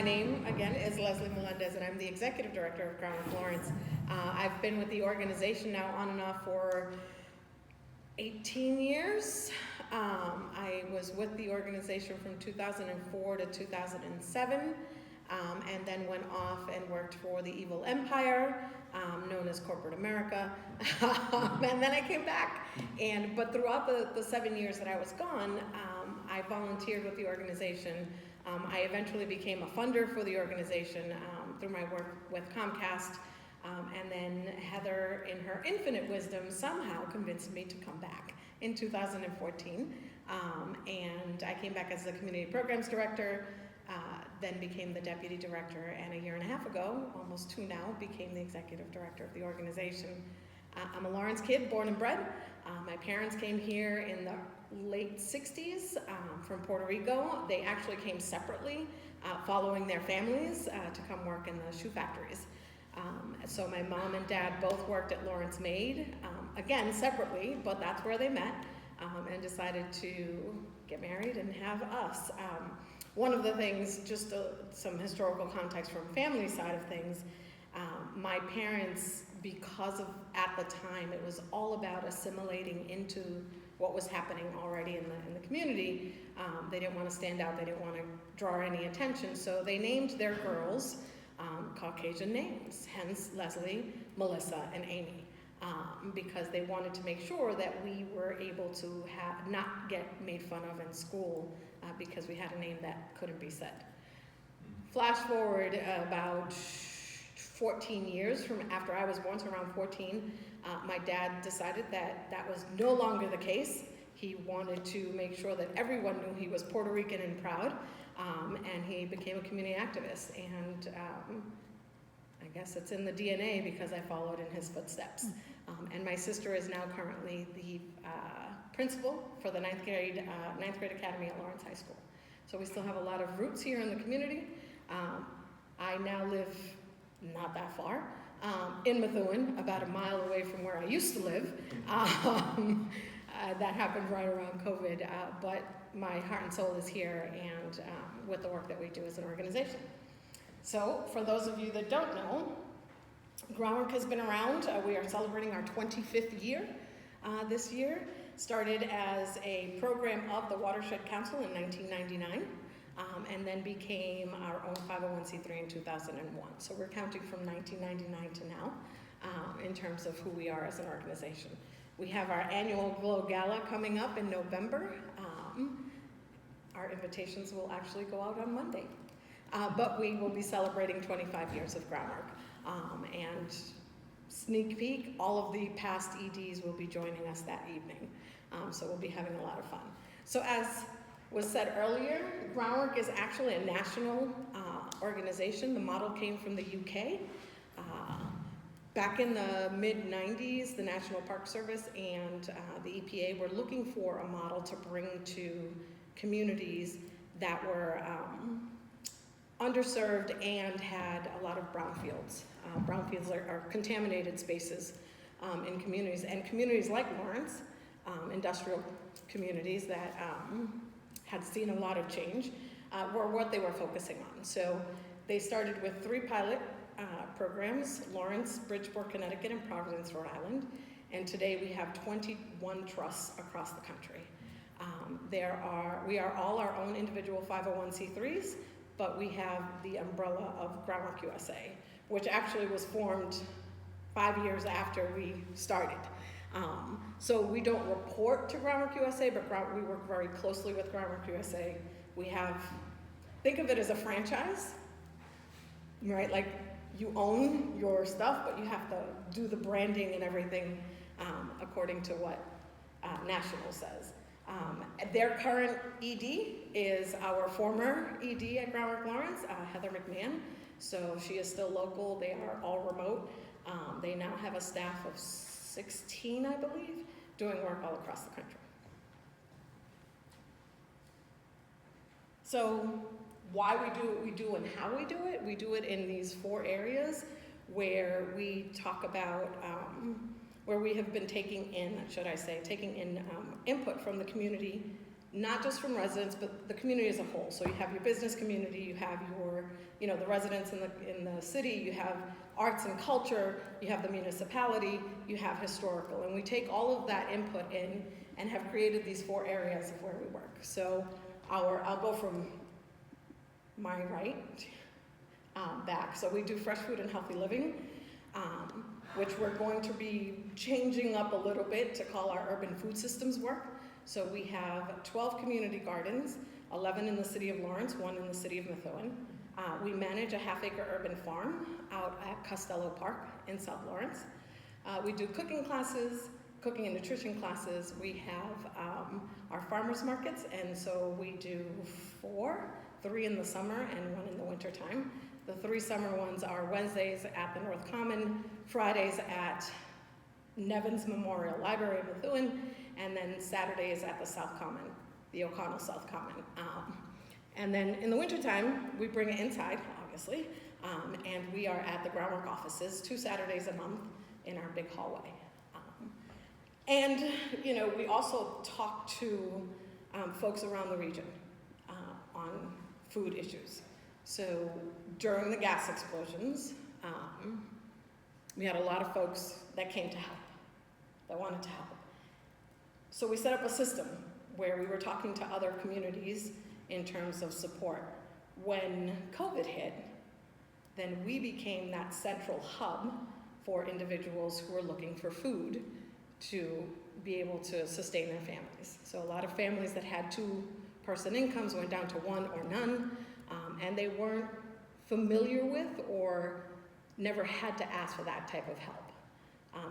My name, again, is Leslie Melendez, and I'm the Executive Director of Groundwork Lawrence. I've been with the organization now on and off for 18 years. I was with the organization from 2004 to 2007, and then went off and worked for the evil empire, known as corporate America, and then I came back. But throughout the 7 years that I was gone, I volunteered with the organization. I eventually became a funder for the organization through my work with Comcast, and then Heather, in her infinite wisdom, somehow convinced me to come back in 2014. And I came back as the Community Programs Director, then became the Deputy Director, and a year and a half ago, almost two now, became the Executive Director of the organization. I'm a Lawrence kid, born and bred. My parents came here in the late 60s from Puerto Rico. They actually came separately, following their families to come work in the shoe factories. So my mom and dad both worked at Lawrence Made, again separately, but that's where they met, and decided to get married and have us. One of the things, just some historical context from family side of things, my parents, because of, at the time, it was all about assimilating into what was happening already in the community. They didn't want to stand out, they didn't want to draw any attention, so they named their girls Caucasian names, hence Leslie, Melissa, and Amy, because they wanted to make sure that we were able to not get made fun of in school because we had a name that couldn't be said. Flash forward about 14 years from after I was born, so around 14, my dad decided that that was no longer the case. He wanted to make sure that everyone knew he was Puerto Rican and proud, and he became a community activist. And I guess it's in the DNA because I followed in his footsteps. And my sister is now currently the principal for the ninth grade academy at Lawrence High School. So we still have a lot of roots here in the community. I now live not that far, in Methuen, about a mile away from where I used to live. That happened right around COVID, but my heart and soul is here, and with the work that we do as an organization. So for those of you that don't know, Groundwork has been around. We are celebrating our 25th year this year. Started as a program of the Watershed Council in 1999. And then became our own 501c3 in 2001. So we're counting from 1999 to now in terms of who we are as an organization. We have our annual Glow Gala coming up in November. Our invitations will actually go out on Monday. But we will be celebrating 25 years of Groundwork. And sneak peek, all of the past EDs will be joining us that evening. So we'll be having a lot of fun. So as was said earlier, Groundwork is actually a national organization. The model came from the UK. Back in the mid-90s, the National Park Service and the EPA were looking for a model to bring to communities that were underserved and had a lot of brownfields. Brownfields are contaminated spaces in communities, and communities like Lawrence, industrial communities that had seen a lot of change, were what they were focusing on. So they started with 3 pilot programs: Lawrence, Bridgeport, Connecticut, and Providence, Rhode Island. And today we have 21 trusts across the country. We are all our own individual 501c3s, but we have the umbrella of Groundwork USA, which actually was formed 5 years after we started. So we don't report to Groundwork USA, but we work very closely with Groundwork USA. We have, think of it as a franchise, right? Like you own your stuff, but you have to do the branding and everything according to what National says. Their current ED is our former ED at Groundwork Lawrence, Heather McMahon. So she is still local. They are all remote. They now have a staff of 16, I believe, doing work all across the country. So why we do what we do and how we do it in these 4 areas where we talk about, where we have been taking in input from the community, not just from residents, but the community as a whole. So you have your business community, you have your the residents in the city, you have arts and culture, you have the municipality, you have historical. And we take all of that input in and have created these 4 areas of where we work. So I'll go from my right back. So we do fresh food and healthy living, which we're going to be changing up a little bit to call our urban food systems work. So we have 12 community gardens, 11 in the city of Lawrence, 1 in the city of Methuen. We manage a half-acre urban farm out at Costello Park in South Lawrence. We do cooking classes, cooking and nutrition classes. We have our farmers markets, and so we do 4, 3 in the summer and 1 in the winter time. The 3 summer ones are Wednesdays at the North Common, Fridays at Nevins Memorial Library in Methuen, and then Saturdays at the South Common, the O'Connell South Common. And then in the wintertime, we bring it inside, obviously, and we are at the Groundwork offices 2 Saturdays a month in our big hallway. And, we also talk to folks around the region on food issues. So during the gas explosions, we had a lot of folks that came to help, that wanted to help. So we set up a system where we were talking to other communities in terms of support. When COVID hit, then we became that central hub for individuals who were looking for food to be able to sustain their families. So a lot of families that had 2-person incomes went down to 1 or none, and they weren't familiar with or never had to ask for that type of help.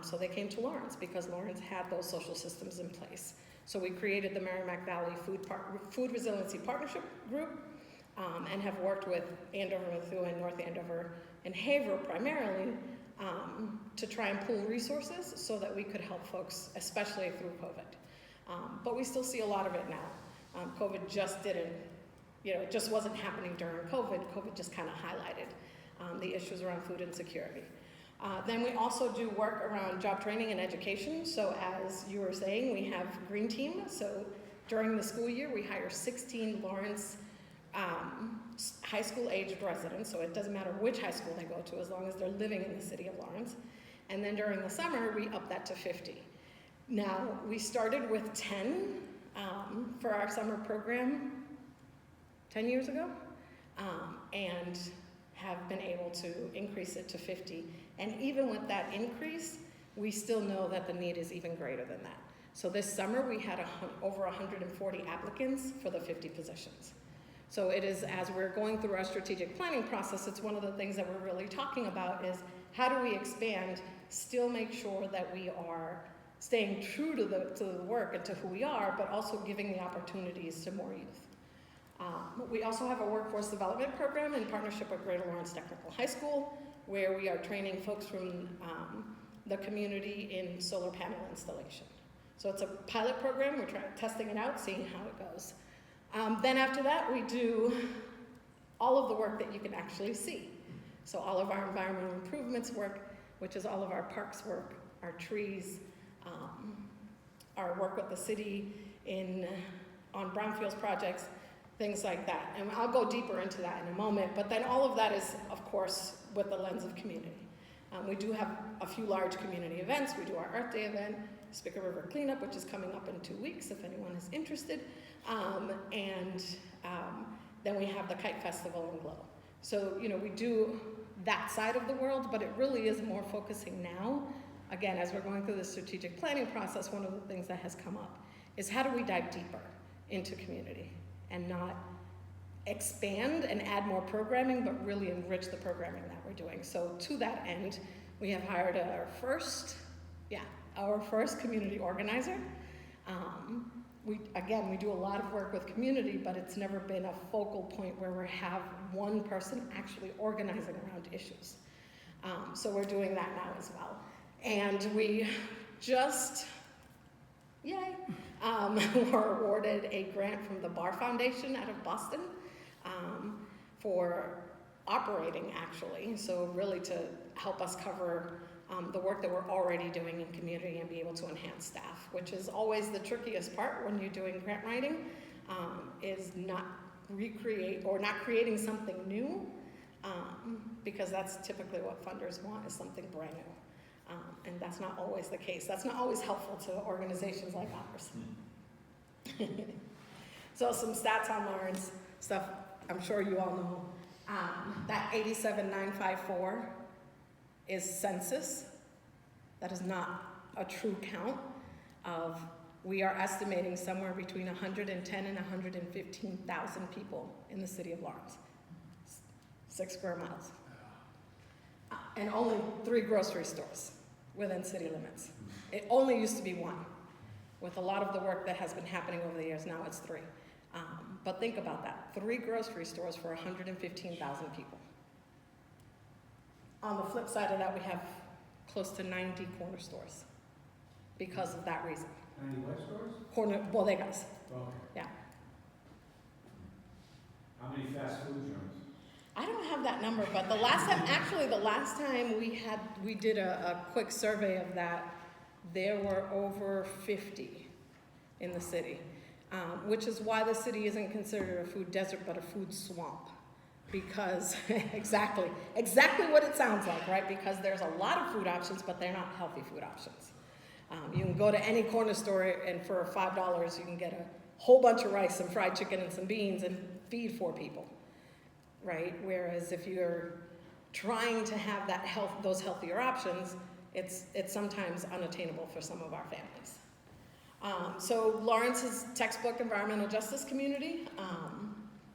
So they came to Lawrence because Lawrence had those social systems in place. So we created the Merrimack Valley Food Resiliency Partnership Group and have worked with Andover, Methuen, North Andover, and Haverhill primarily to try and pool resources so that we could help folks, especially through COVID. But we still see a lot of it now. COVID just didn't, it just wasn't happening during COVID. COVID just kind of highlighted the issues around food insecurity. Then we also do work around job training and education. So as you were saying, we have Green Team. So during the school year, we hire 16 Lawrence high school aged residents. So it doesn't matter which high school they go to as long as they're living in the city of Lawrence. And then during the summer, we up that to 50. Now, we started with 10 for our summer program 10 years ago, and have been able to increase it to 50. And even with that increase, we still know that the need is even greater than that. So this summer, we had over 140 applicants for the 50 positions. So it is, as we're going through our strategic planning process, it's one of the things that we're really talking about is how do we expand, still make sure that we are staying true to the work and to who we are, but also giving the opportunities to more youth. We also have a workforce development program in partnership with Greater Lawrence Technical High School, where we are training folks from the community in solar panel installation. So it's a pilot program. We're testing it out, seeing how it goes. Then after that, we do all of the work that you can actually see. So all of our environmental improvements work, which is all of our parks work, our trees, our work with the city on brownfields projects, things like that. And I'll go deeper into that in a moment, but then all of that is, of course, with the lens of community. We do have a few large community events. We do our Earth Day event, Spicker River Cleanup, which is coming up in 2 weeks if anyone is interested. Then we have the Kite Festival and Glow. So, we do that side of the world, but it really is more focusing now. Again, as we're going through the strategic planning process, one of the things that has come up is how do we dive deeper into community and not expand and add more programming, but really enrich the programming that we're doing. So to that end, we have hired our first community organizer. We do a lot of work with community, but it's never been a focal point where we have one person actually organizing around issues. So we're doing that now as well. And we just, were awarded a grant from the Barr Foundation out of Boston for operating, actually. So really to help us cover the work that we're already doing in community and be able to enhance staff, which is always the trickiest part when you're doing grant writing, is not creating something new, because that's typically what funders want, is something brand new. And that's not always the case. That's not always helpful to organizations like ours. So some stats on Lawrence, stuff I'm sure you all know. That 87,954 is census. That is not a true count of, we are estimating somewhere between 110 and 115,000 people in the city of Lawrence. 6 square miles. And only 3 grocery stores within city limits. It only used to be 1. With a lot of the work that has been happening over the years, now it's 3. But think about that, 3 grocery stores for 115,000 people. On the flip side of that, we have close to 90 corner stores because of that reason. 90 what stores? Corner bodegas. Okay. Yeah. How many fast food joints? I don't have that number, but the last time we did a quick survey of that, there were over 50 in the city, which is why the city isn't considered a food desert, but a food swamp. Because, exactly what it sounds like, right? Because there's a lot of food options, but they're not healthy food options. You can go to any corner store and for $5 you can get a whole bunch of rice and fried chicken and some beans and feed 4 people. Right? Whereas if you're trying to have that those healthier options, it's sometimes unattainable for some of our families. So Lawrence is textbook environmental justice community,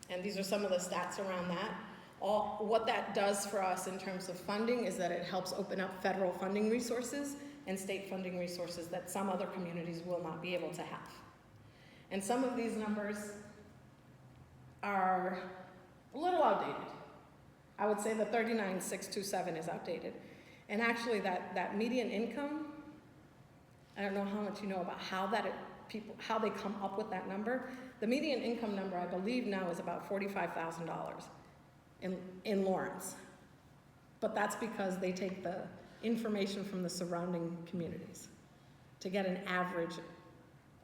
and these are some of the stats around that. What that does for us in terms of funding is that it helps open up federal funding resources and state funding resources that some other communities will not be able to have. And some of these numbers are a little outdated. I would say the 39,627 is outdated. And actually that median income, I don't know how much you know about how they come up with that number. The median income number, I believe now, is about $45,000 in Lawrence. But that's because they take the information from the surrounding communities to get an average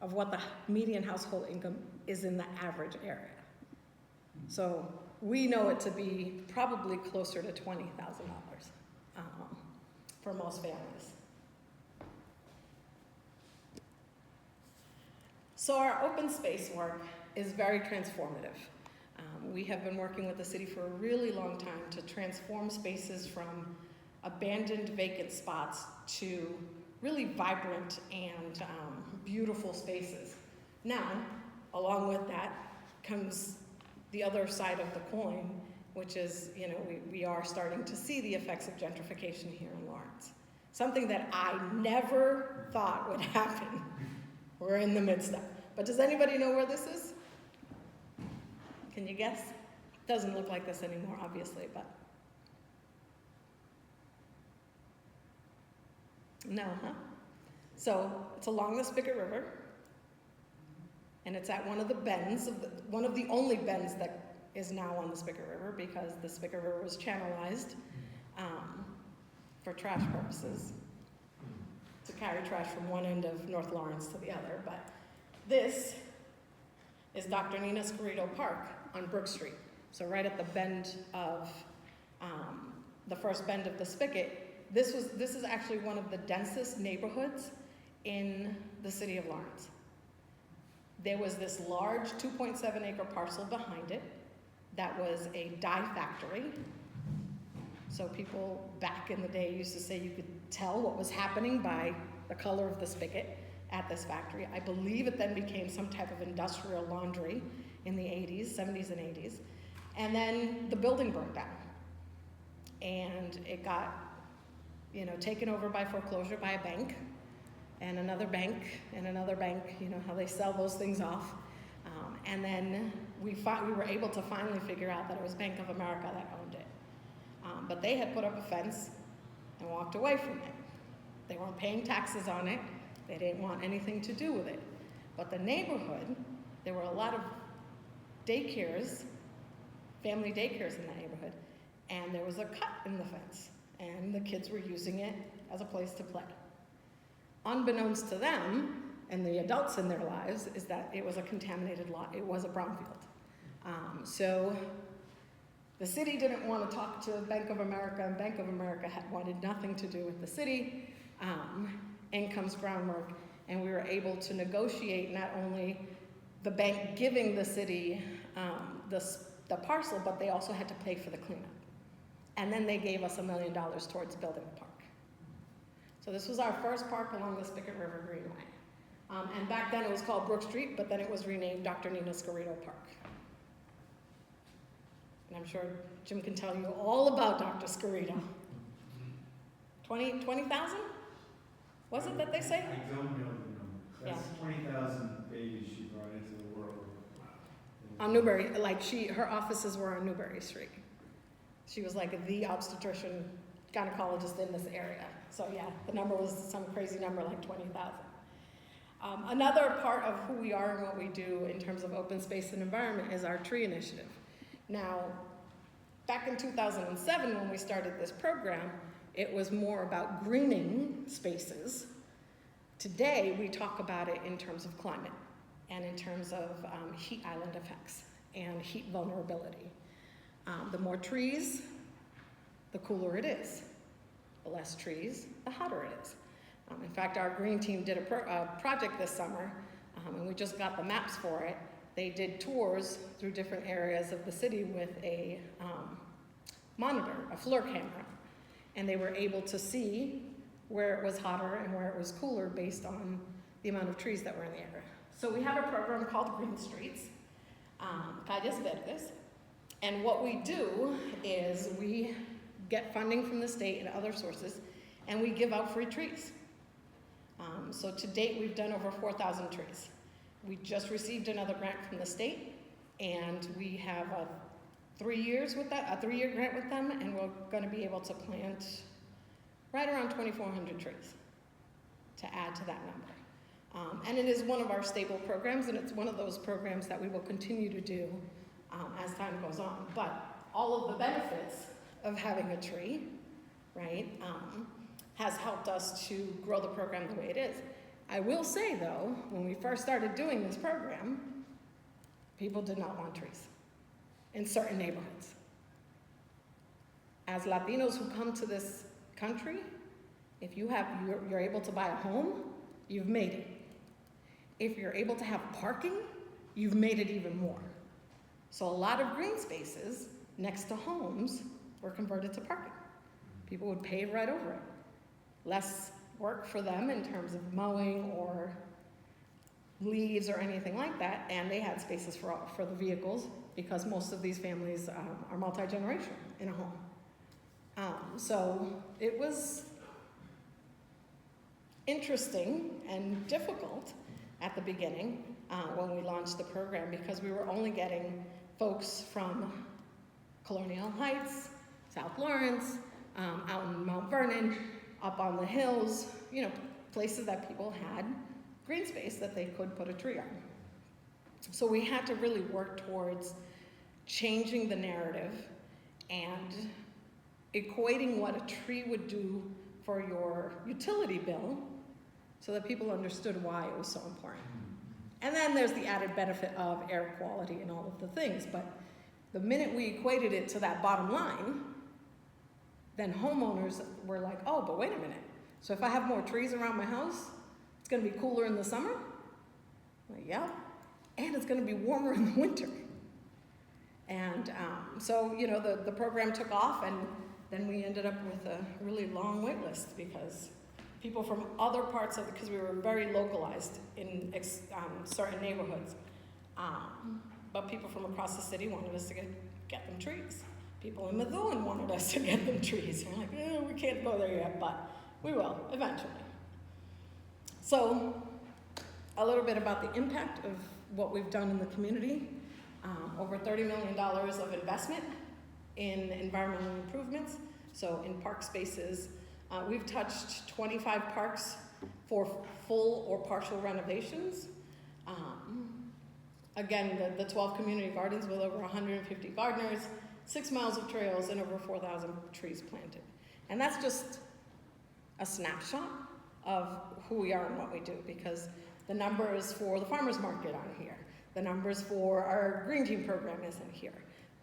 of what the median household income is in the average area. So we know it to be probably closer to $20,000 for most families. So our open space work is very transformative. We have been working with the city for a really long time to transform spaces from abandoned vacant spots to really vibrant and beautiful spaces. Now, along with that comes the other side of the coin, which is, we are starting to see the effects of gentrification here in Lawrence. Something that I never thought would happen. We're in the midst of. But does anybody know where this is? Can you guess? Doesn't look like this anymore, obviously, but. No, huh? So it's along the Spigot River, and it's at one of the bends, one of the only bends that is now on the Spigot River, because the Spigot River was channelized for trash purposes, to carry trash from one end of North Lawrence to the other. But this is Dr. Nina Scarito Park on Brook Street. So right at the bend of, the first bend of the Spigot, this is actually one of the densest neighborhoods in the city of Lawrence. There was this large 2.7 acre parcel behind it that was a dye factory. So people back in the day used to say you could tell what was happening by the color of the spigot at this factory. I believe it then became some type of industrial laundry in the 70s and 80s. And then the building burned down. And it got, taken over by foreclosure by a bank, and another bank, and another bank, how they sell those things off. And then we were able to finally figure out that it was Bank of America that owned it. But they had put up a fence and walked away from it. They weren't paying taxes on it. They didn't want anything to do with it. But the neighborhood, there were a lot of daycares, family daycares in that neighborhood, and there was a cut in the fence, and the kids were using it as a place to play. Unbeknownst to them, and the adults in their lives, is that it was a contaminated lot. It was a brownfield. So The city didn't want to talk to Bank of America, and Bank of America wanted nothing to do with the city. In comes Groundwork, and we were able to negotiate not only the bank giving the city the parcel, but they also had to pay for the cleanup. And then they gave us $1 million towards building the park. So this was our first park along the Spigot River Greenway. And back then it was called Brook Street, but then it was renamed Dr. Nina Scarito Park. And I'm sure Jim can tell you all about Dr. Scarito. 20,000? Was it that they say? I don't know the number. That's 20,000 babies she brought into the world. On Newbury, like her offices were on Newbury Street. She was like the obstetrician gynecologist in this area. So yeah, the number was some crazy number like 20,000. Another part of who we are and what we do in terms of open space and environment is our tree initiative. Now, back in 2007 when we started this program, it was more about greening spaces. Today, we talk about it in terms of climate and in terms of heat island effects and heat vulnerability. The more trees, the cooler it is. The less trees, the hotter it is. In fact, our green team did a project this summer, and we just got the maps for it. They did tours through different areas of the city with a monitor, a floor camera, and they were able to see where it was hotter and where it was cooler based on the amount of trees that were in the area. So we have a program called Green Streets, Calles Verdes, and what we do is we get funding from the state and other sources, and we give out free trees. So to date, we've done over 4,000 trees. We just received another grant from the state, and we have a 3 years with that, a 3-year grant with them, and we're going to be able to plant right around 2,400 trees to add to that number. And it is one of our stable programs, and it's one of those programs that we will continue to do as time goes on. But all of the benefits of having a tree, right, has helped us to grow the program the way it is. I will say, though, when we first started doing this program, people did not want trees in certain neighborhoods. As Latinos who come to this country, if you're able to buy a home, you've made it. If you're able to have parking, you've made it even more. So a lot of green spaces next to homes were converted to parking. People would pave right over it. Less work for them in terms of mowing or leaves or anything like that, and they had spaces for the vehicles because most of these families are multi-generational in a home. So it was interesting and difficult at the beginning when we launched the program because we were only getting folks from Colonial Heights, South Lawrence, out in Mount Vernon, up on the hills, places that people had green space that they could put a tree on. So we had to really work towards changing the narrative and equating what a tree would do for your utility bill so that people understood why it was so important. And then there's the added benefit of air quality and all of the things, but the minute we equated it to that bottom line, then homeowners were like, oh, but wait a minute. So if I have more trees around my house, it's gonna be cooler in the summer? Like, yeah, and it's gonna be warmer in the winter. And so, the program took off, and then we ended up with a really long wait list because people from other parts of because we were very localized in certain neighborhoods. But people from across the city wanted us to get them trees. People in Methuen wanted us to get them trees. We're like, we can't go there yet, but we will eventually. So, a little bit about the impact of what we've done in the community. Over $30 million of investment in environmental improvements. So in park spaces, we've touched 25 parks for full or partial renovations. Again, the 12 community gardens with over 150 gardeners, 6 miles of trails, and over 4,000 trees planted. And that's just a snapshot of who we are and what we do, because the numbers for the farmers market aren't here. The numbers for our green team program isn't here.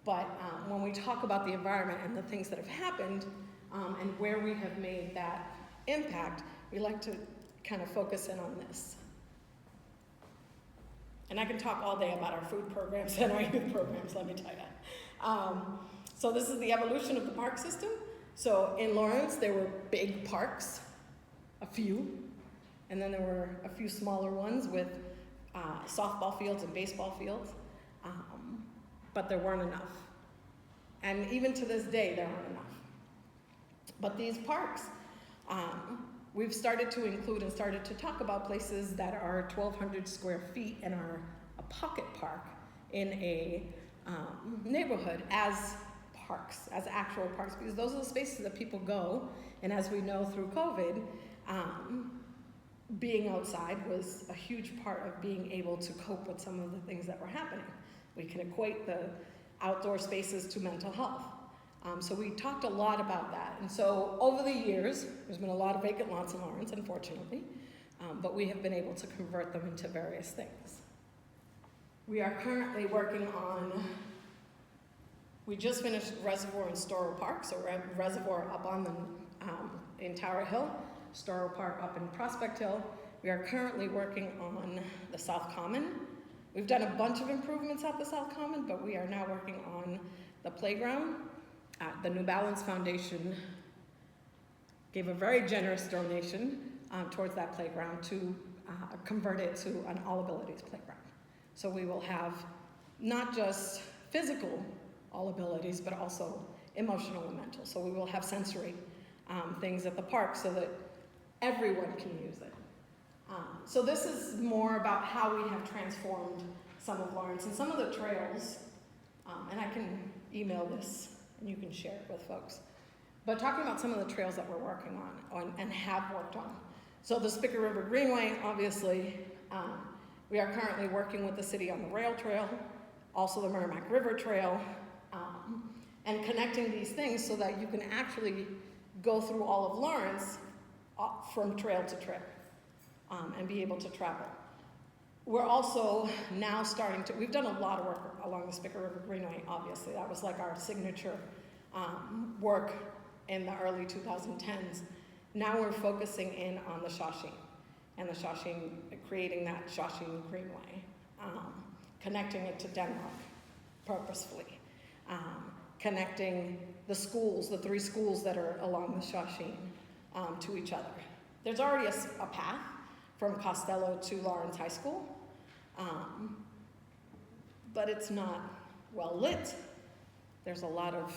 But when we talk about the environment and the things that have happened and where we have made that impact, we like to kind of focus in on this. And I can talk all day about our food programs and our youth programs, let me tell you. So this is the evolution of the park system. So in Lawrence, there were big parks, a few, and then there were a few smaller ones with softball fields and baseball fields, but there weren't enough. And even to this day, there aren't enough. But these parks, we've started to include and started to talk about places that are 1,200 square feet and are a pocket park in a neighborhood as parks, as actual parks, because those are the spaces that people go. And as we know through COVID, being outside was a huge part of being able to cope with some of the things that were happening. We can equate the outdoor spaces to mental health. So we talked a lot about that. And so over the years, there's been a lot of vacant lots in Lawrence, unfortunately, but we have been able to convert them into various things. We are currently working on, we just finished Reservoir and Storrow Park, so Reservoir up on the, in Tower Hill, Storrow Park up in Prospect Hill. We are currently working on the South Common. We've done a bunch of improvements at the South Common, but we are now working on the playground. The New Balance Foundation gave a very generous donation towards that playground to convert it to an all-abilities playground. So we will have not just physical all-abilities, but also emotional and mental. So we will have sensory things at the park so that everyone can use it. So this is more about how we have transformed some of Lawrence and some of the trails, and I can email this and you can share it with folks. But talking about some of the trails that we're working on and have worked on. So the Spicker River Greenway, obviously, we are currently working with the city on the rail trail, also the Merrimack River Trail, and connecting these things so that you can actually go through all of Lawrence from trail to trail and be able to travel. We're also now starting to, we've done a lot of work along the Spicker River Greenway, obviously. That was like our signature work in the early 2010s. Now we're focusing in on the Shawsheen and the Shawsheen, creating that Shawsheen Greenway, connecting it to Denmark purposefully, connecting the schools, the 3 schools that are along the Shawsheen to each other. There's already a path from Costello to Lawrence High School, but it's not well lit. There's a lot of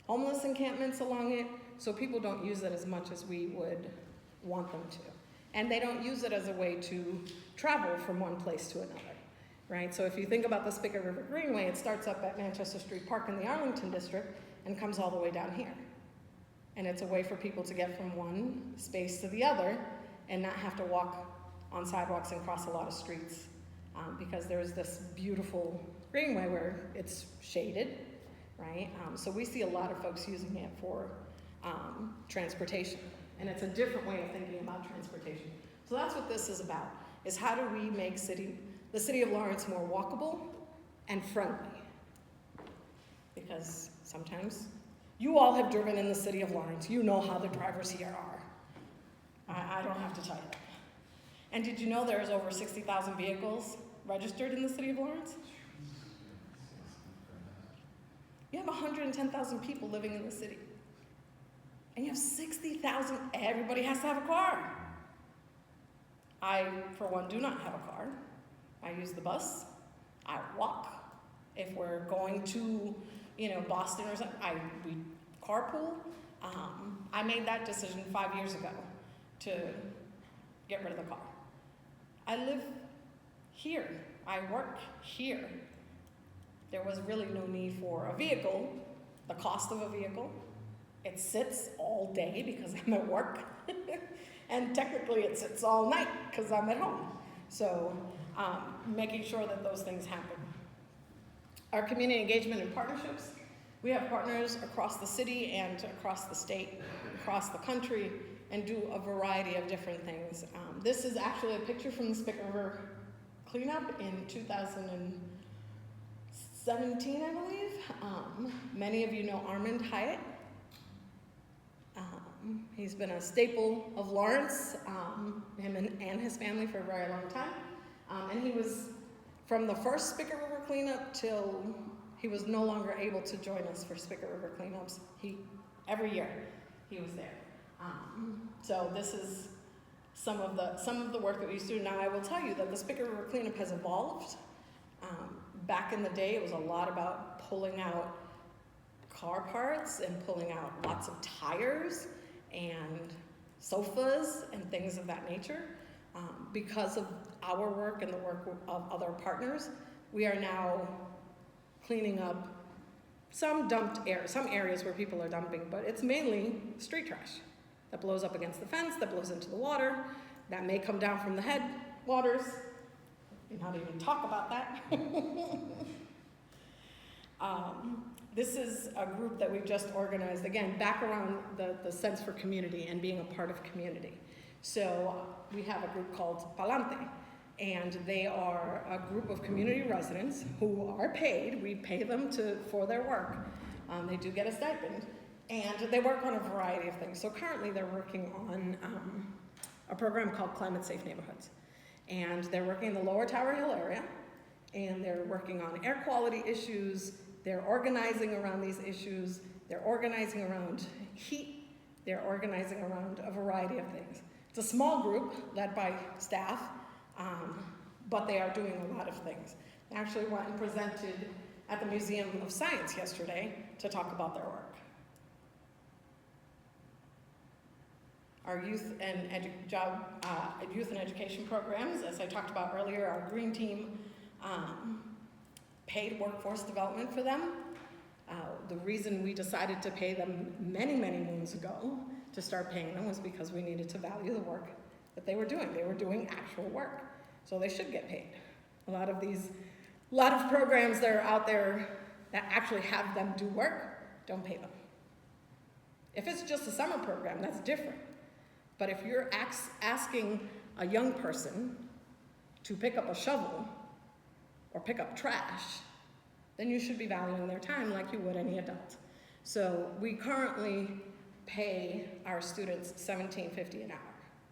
homeless encampments along it, so people don't use it as much as we would want them to. And they don't use it as a way to travel from one place to another, right? So if you think about the Spicker River Greenway, it starts up at Manchester Street Park in the Arlington district and comes all the way down here. And it's a way for people to get from one space to the other and not have to walk on sidewalks and cross a lot of streets because there's this beautiful greenway where it's shaded, right? So we see a lot of folks using it for transportation. And it's a different way of thinking about transportation. So that's what this is about, is how do we make the city of Lawrence more walkable and friendly? Because sometimes you all have driven in the city of Lawrence. You know how the drivers here are. I don't have to tell you that. And did you know there's over 60,000 vehicles registered in the city of Lawrence? You have 110,000 people living in the city. And you have 60,000, everybody has to have a car. I, for one, do not have a car. I use the bus. I walk. If we're going to, Boston or something, we carpool. I made that decision 5 years ago to get rid of the car. I live here. I work here. There was really no need for a vehicle, the cost of a vehicle. It sits all day because I'm at work. And technically it sits all night because I'm at home. So making sure that those things happen. Our community engagement and partnerships. We have partners across the city and across the state, across the country, and do a variety of different things. This is actually a picture from the Spicker River cleanup in 2006, 17, I believe. Many of you know Armand Hyatt. He's been a staple of Lawrence, him and his family for a very long time. And he was from the first Spigot River cleanup till he was no longer able to join us for Spigot River cleanups. Every year he was there. So this is some of the work that we used to do. Now I will tell you that the Spigot River cleanup has evolved. Back in the day, it was a lot about pulling out car parts and pulling out lots of tires and sofas and things of that nature. Because of our work and the work of other partners, we are now cleaning up some areas where people are dumping, but it's mainly street trash that blows up against the fence, that blows into the water, that may come down from the headwaters. Not even talk about that. This is a group that we've just organized, again, back around the sense for community and being a part of community. So we have a group called Palante, and they are a group of community residents who are paid. We pay them for their work. They do get a stipend, and they work on a variety of things. So currently they're working on a program called Climate Safe Neighborhoods. And they're working in the Lower Tower Hill area, and they're working on air quality issues. They're organizing around these issues. They're organizing around heat. They're organizing around a variety of things. It's a small group led by staff, but they are doing a lot of things. They actually went and presented at the Museum of Science yesterday to talk about their work. Our youth and education programs, as I talked about earlier, our green team paid workforce development for them. The reason we decided to pay them many, many moons ago to start paying them was because we needed to value the work that they were doing. They were doing actual work, so they should get paid. A lot of programs that are out there that actually have them do work don't pay them. If it's just a summer program, that's different. But if you're asking a young person to pick up a shovel or pick up trash, then you should be valuing their time like you would any adult. So we currently pay our students $17.50 an hour.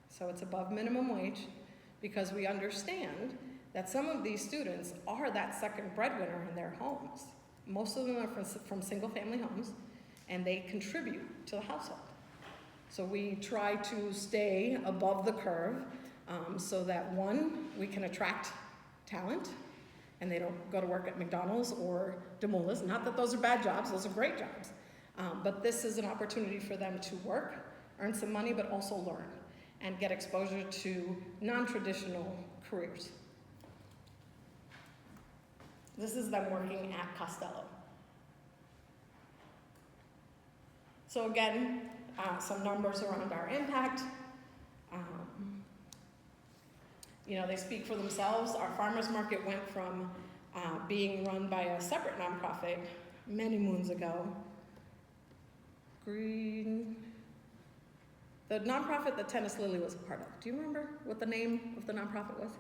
So it's above minimum wage because we understand that some of these students are that second breadwinner in their homes. Most of them are from single-family homes, and they contribute to the household. So we try to stay above the curve so that, one, we can attract talent, and they don't go to work at McDonald's or Demoulas. Not that those are bad jobs, those are great jobs. But this is an opportunity for them to work, earn some money, but also learn and get exposure to non-traditional careers. This is them working at Costello. So again, some numbers around our impact. They speak for themselves. Our farmers market went from being run by a separate nonprofit many moons ago. The nonprofit that Tennis Lily was a part of. Do you remember what the name of the nonprofit was?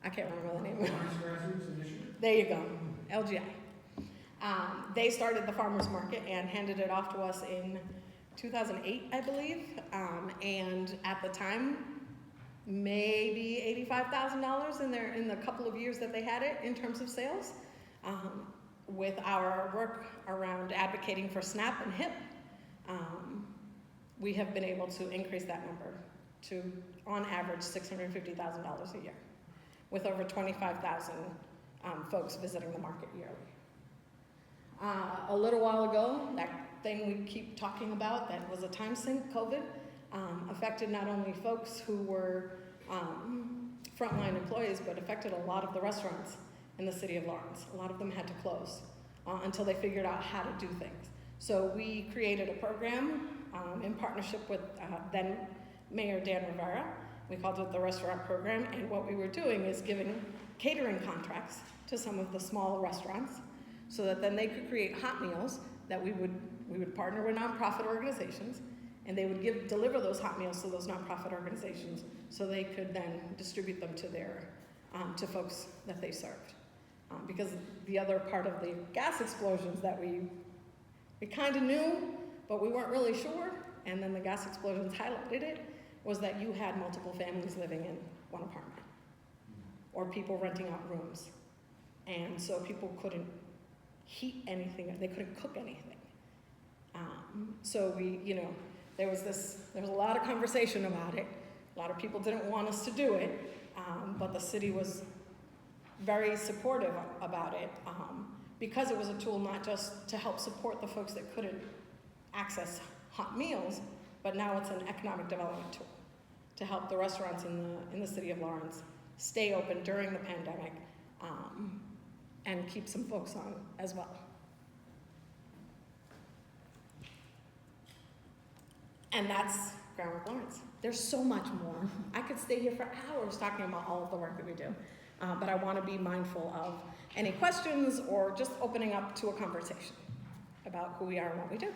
I can't remember the name. There you go, LGI. They started the farmers market and handed it off to us in 2008, I believe. And at the time, maybe $85,000 in the couple of years that they had it in terms of sales. With our work around advocating for SNAP and HIP, we have been able to increase that number to, on average, $650,000 a year, with over 25,000 folks visiting the market yearly. A little while ago, that thing we keep talking about that was a time sink, COVID, affected not only folks who were frontline employees, but affected a lot of the restaurants in the city of Lawrence. A lot of them had to close until they figured out how to do things. So we created a program in partnership with then Mayor Dan Rivera. We called it the Restaurant Program, and what we were doing is giving catering contracts to some of the small restaurants so that then they could create hot meals that we would partner with nonprofit organizations, and they would deliver those hot meals to those nonprofit organizations so they could then distribute them to their to folks that they served. Because the other part of the gas explosions that we kind of knew, but we weren't really sure, and then the gas explosions highlighted it, was that you had multiple families living in one apartment, or people renting out rooms. And so people couldn't heat anything, they couldn't cook anything. So there was a lot of conversation about it. A lot of people didn't want us to do it, but the city was very supportive about it, because it was a tool not just to help support the folks that couldn't access hot meals, but now it's an economic development tool to help the restaurants in the city of Lawrence stay open during the pandemic, and keep some folks on as well. And that's Groundwork Lawrence. There's so much more. I could stay here for hours talking about all of the work that we do, but I want to be mindful of any questions or just opening up to a conversation about who we are and what we do.